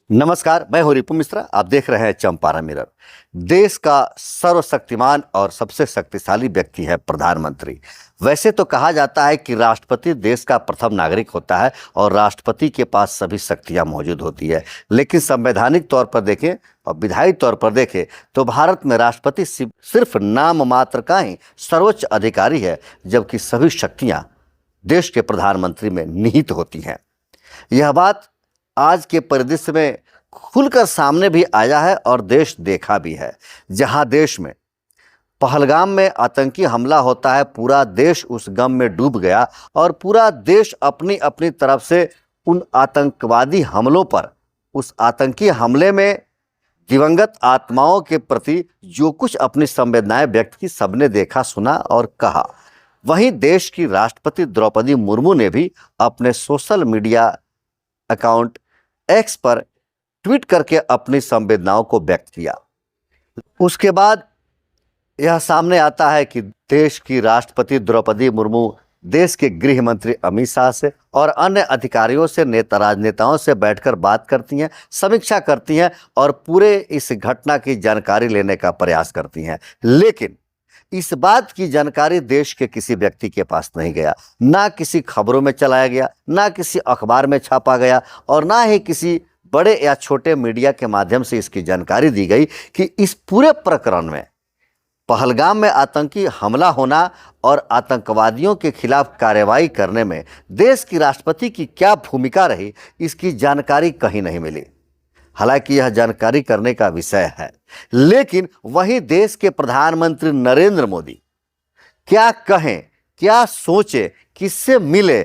नमस्कार, मैं हूं रिपु मिश्रा। आप देख रहे हैं चंपारण मिरर। देश का सर्वशक्तिमान और सबसे शक्तिशाली व्यक्ति है प्रधानमंत्री। वैसे तो कहा जाता है कि राष्ट्रपति देश का प्रथम नागरिक होता है और राष्ट्रपति के पास सभी शक्तियां मौजूद होती है। लेकिन संवैधानिक तौर पर देखें और विधायी तौर पर देखें तो भारत में राष्ट्रपति सिर्फ नाम मात्र का ही सर्वोच्च अधिकारी है, जबकि सभी शक्तियां देश के प्रधानमंत्री में निहित होती हैं। यह बात आज के परिदृश्य में खुलकर सामने भी आया है और देश देखा भी है। जहां देश में पहलगाम में आतंकी हमला होता है, पूरा देश उस गम में डूब गया और पूरा देश अपनी अपनी तरफ से उन आतंकवादी हमलों पर, उस आतंकी हमले में दिवंगत आत्माओं के प्रति जो कुछ अपनी संवेदनाएं व्यक्त की, सबने देखा, सुना और कहा। वहीं देश की राष्ट्रपति द्रौपदी मुर्मू ने भी अपने सोशल मीडिया अकाउंट एक्स पर ट्वीट करके अपनी संवेदनाओं को व्यक्त किया। उसके बाद यह सामने आता है कि देश की राष्ट्रपति द्रौपदी मुर्मू देश के गृह मंत्री अमित शाह से और अन्य अधिकारियों से, राजनेताओं से बैठकर बात करती हैं, समीक्षा करती हैं और पूरे इस घटना की जानकारी लेने का प्रयास करती हैं। लेकिन इस बात की जानकारी देश के किसी व्यक्ति के पास नहीं गया, ना किसी खबरों में चलाया गया, ना किसी अखबार में छापा गया और ना ही किसी बड़े या छोटे मीडिया के माध्यम से इसकी जानकारी दी गई कि इस पूरे प्रकरण में, पहलगाम में आतंकी हमला होना और आतंकवादियों के खिलाफ कार्रवाई करने में देश की राष्ट्रपति की क्या भूमिका रही, इसकी जानकारी कहीं नहीं मिली। हालांकि यह जानकारी करने का विषय है, लेकिन वहीं देश के प्रधानमंत्री नरेंद्र मोदी क्या कहें, क्या सोचे, किससे मिले,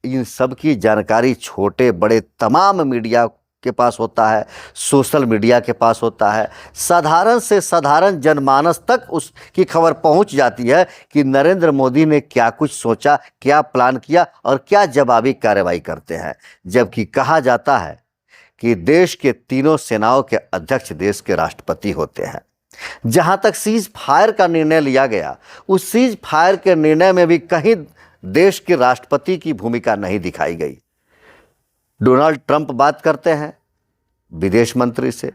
इन सब की जानकारी छोटे बड़े तमाम मीडिया के पास होता है, सोशल मीडिया के पास होता है। साधारण से साधारण जनमानस तक उसकी खबर पहुंच जाती है कि नरेंद्र मोदी ने क्या कुछ सोचा, क्या प्लान किया और क्या जवाबी कार्रवाई करते हैं। जबकि कहा जाता है कि देश के तीनों सेनाओं के अध्यक्ष देश के राष्ट्रपति होते हैं। जहां तक सीज फायर का निर्णय लिया गया, उस सीज फायर के निर्णय में भी कहीं देश के राष्ट्रपति की भूमिका नहीं दिखाई गई। डोनाल्ड ट्रंप बात करते हैं विदेश मंत्री से,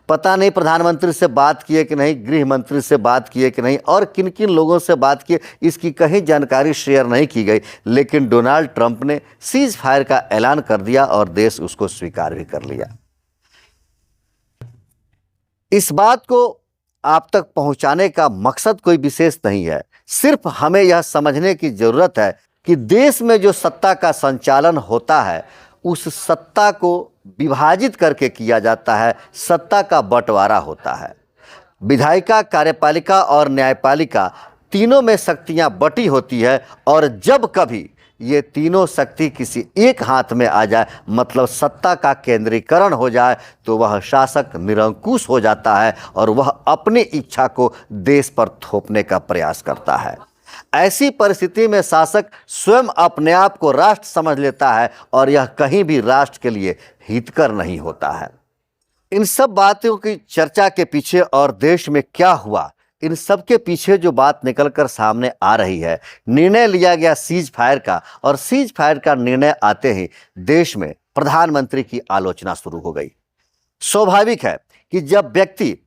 पता नहीं प्रधानमंत्री से बात किए कि नहीं, गृह मंत्री से बात किए कि नहीं और किन किन लोगों से बात किए, इसकी कहीं जानकारी शेयर नहीं की गई। लेकिन डोनाल्ड ट्रंप ने सीज फायर का ऐलान कर दिया और देश उसको स्वीकार भी कर लिया। इस बात को आप तक पहुंचाने का मकसद कोई विशेष नहीं है, सिर्फ हमें यह समझने की जरूरत है कि देश में जो सत्ता का संचालन होता है, उस सत्ता को विभाजित करके किया जाता है, सत्ता का बंटवारा होता है। विधायिका, कार्यपालिका और न्यायपालिका तीनों में शक्तियां बटी होती है और जब कभी ये तीनों शक्ति किसी एक हाथ में आ जाए, मतलब सत्ता का केंद्रीकरण हो जाए, तो वह शासक निरंकुश हो जाता है और वह अपनी इच्छा को देश पर थोपने का प्रयास करता है। ऐसी परिस्थिति में शासक स्वयं अपने आप को राष्ट्र समझ लेता है और यह कहीं भी राष्ट्र के लिए हितकर नहीं होता है। इन सब बातों की चर्चा के पीछे और देश में क्या हुआ, इन सब के पीछे जो बात निकलकर सामने आ रही है, निर्णय लिया गया सीज फायर का और सीज फायर का निर्णय आते ही देश में प्रधानमंत्री की आलोचना शुरू हो गई। स्वाभाविक है कि जब व्यक्ति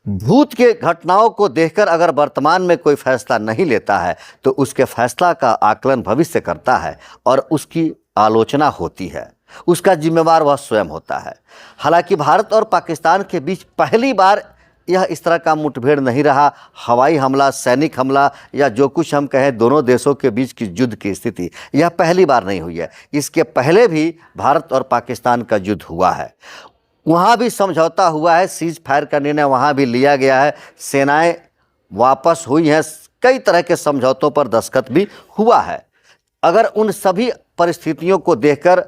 भूत के घटनाओं को देखकर अगर वर्तमान में कोई फैसला नहीं लेता है तो उसके फैसला का आकलन भविष्य करता है और उसकी आलोचना होती है। उसका जिम्मेवार वह स्वयं होता है। हालांकि भारत और पाकिस्तान के बीच पहली बार यह इस तरह का मुठभेड़ नहीं रहा। हवाई हमला, सैनिक हमला या जो कुछ हम कहें दोनों देशों के बीच की युद्ध की स्थिति, यह पहली बार नहीं हुई है। इसके पहले भी भारत और पाकिस्तान का युद्ध हुआ है, वहाँ भी समझौता हुआ है, सीज फायर का निर्णय वहाँ भी लिया गया है, सेनाएं वापस हुई हैं, कई तरह के समझौतों पर दस्तखत भी हुआ है। अगर उन सभी परिस्थितियों को देखकर,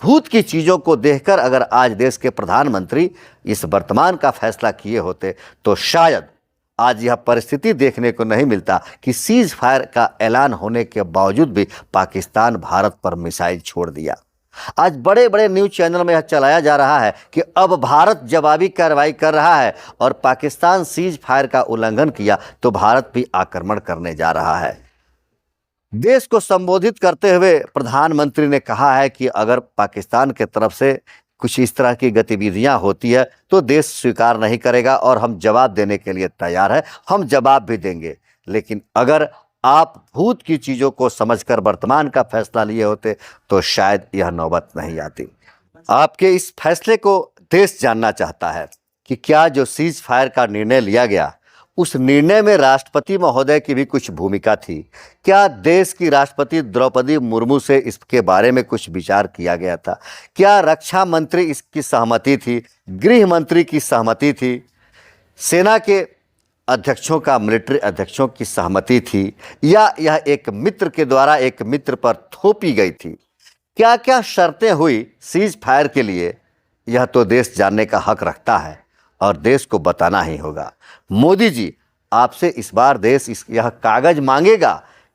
भूत की चीज़ों को देखकर अगर आज देश के प्रधानमंत्री इस वर्तमान का फैसला किए होते तो शायद आज यह परिस्थिति देखने को नहीं मिलता कि सीज फायर का ऐलान होने के बावजूद भी पाकिस्तान भारत पर मिसाइल छोड़ दिया। आज बड़े बड़े न्यूज़ चैनल में यह चलाया जा रहा है कि अब भारत जवाबी कार्रवाई कर रहा है और पाकिस्तान सीज फायर का उल्लंघन किया तो भारत भी आक्रमण करने जा रहा है। देश को संबोधित करते हुए प्रधानमंत्री ने कहा है कि अगर पाकिस्तान के तरफ से कुछ इस तरह की गतिविधियां होती है तो देश स्वीकार नहीं करेगा और हम जवाब देने के लिए तैयार है, हम जवाब भी देंगे। लेकिन अगर आप भूत की चीज़ों को समझकर वर्तमान का फैसला लिए होते तो शायद यह नौबत नहीं आती। आपके इस फैसले को देश जानना चाहता है कि क्या जो सीज फायर का निर्णय लिया गया उस निर्णय में राष्ट्रपति महोदय की भी कुछ भूमिका थी? क्या देश की राष्ट्रपति द्रौपदी मुर्मू से इसके बारे में कुछ विचार किया गया था? क्या रक्षा मंत्री इसकी सहमति थी? गृह मंत्री की सहमति थी? सेना के अध्यक्षों का, मिलिट्री अध्यक्षों की सहमति थी? या यह एक मित्र के द्वारा एक मित्र पर थोपी गई थी? क्या क्या शर्तें हुई सीज फायर के लिए, यह तो देश जानने का हक रखता है और देश को बताना ही होगा। मोदी जी, आपसे इस बार देश यह कागज मांगेगा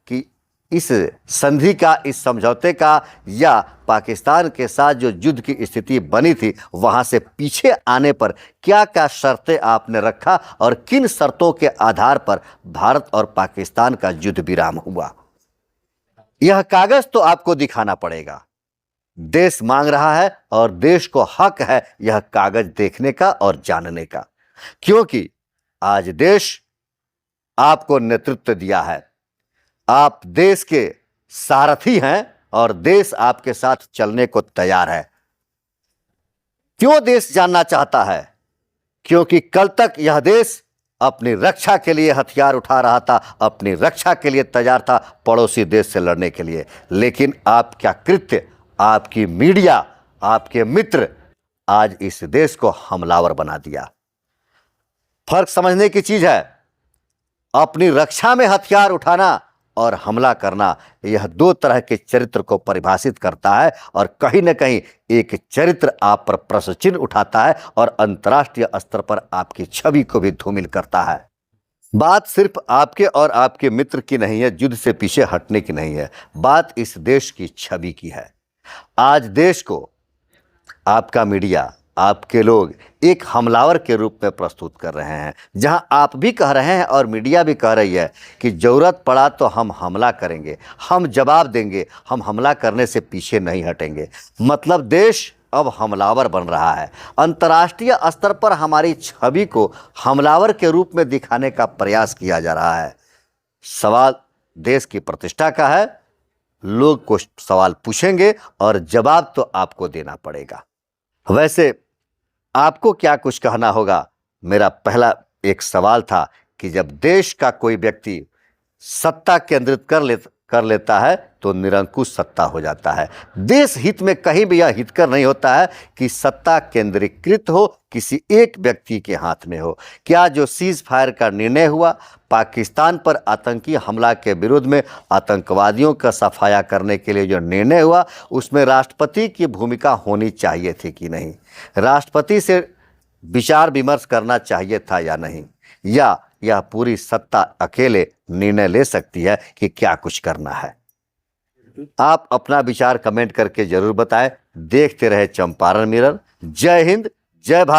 कि इस संधि का, इस समझौते का या पाकिस्तान के साथ जो युद्ध की स्थिति बनी थी वहां से पीछे आने पर क्या क्या शर्तें आपने रखा और किन शर्तों के आधार पर भारत और पाकिस्तान का युद्ध विराम हुआ। यह कागज तो आपको दिखाना पड़ेगा। देश मांग रहा है और देश को हक है यह कागज देखने का और जानने का, क्योंकि आज देश आपको नेतृत्व दिया है। आप देश के सारथी हैं और देश आपके साथ चलने को तैयार है। क्यों देश जानना चाहता है? क्योंकि कल तक यह देश अपनी रक्षा के लिए हथियार उठा रहा था, अपनी रक्षा के लिए तैयार था पड़ोसी देश से लड़ने के लिए। लेकिन आप क्या कृत्य, आपकी मीडिया, आपके मित्र आज इस देश को हमलावर बना दिया। फर्क समझने की चीज है। अपनी रक्षा में हथियार उठाना और हमला करना, यह दो तरह के चरित्र को परिभाषित करता है और कहीं न कहीं एक चरित्र आप पर प्रश्न चिन्ह उठाता है और अंतर्राष्ट्रीय स्तर पर आपकी छवि को भी धूमिल करता है। बात सिर्फ आपके और आपके मित्र की नहीं है, युद्ध से पीछे हटने की नहीं है, बात इस देश की छवि की है। आज देश को आपका मीडिया, आपके लोग एक हमलावर के रूप में प्रस्तुत कर रहे हैं, जहां आप भी कह रहे हैं और मीडिया भी कह रही है कि जरूरत पड़ा तो हम हमला करेंगे, हम जवाब देंगे, हम हमला करने से पीछे नहीं हटेंगे। मतलब देश अब हमलावर बन रहा है। अंतर्राष्ट्रीय स्तर पर हमारी छवि को हमलावर के रूप में दिखाने का प्रयास किया जा रहा है। सवाल देश की प्रतिष्ठा का है। लोग को सवाल पूछेंगे और जवाब तो आपको देना पड़ेगा। वैसे आपको क्या कुछ कहना होगा? मेरा पहला एक सवाल था कि जब देश का कोई व्यक्ति सत्ता केंद्रित कर लेता है तो निरंकुश सत्ता हो जाता है। देश हित में कहीं भी यह हितकर नहीं होता है कि सत्ता केंद्रीकृत हो, किसी एक व्यक्ति के हाथ में हो। क्या जो सीज फायर का निर्णय हुआ, पाकिस्तान पर आतंकी हमला के विरुद्ध में आतंकवादियों का सफाया करने के लिए जो निर्णय हुआ, उसमें राष्ट्रपति की भूमिका होनी चाहिए थी कि नहीं? राष्ट्रपति से विचार विमर्श करना चाहिए था या नहीं? या यह पूरी सत्ता अकेले निर्णय ले सकती है कि क्या कुछ करना है? आप अपना विचार कमेंट करके जरूर बताएं। देखते रहे चंपारण मिरर। जय हिंद, जय भारत।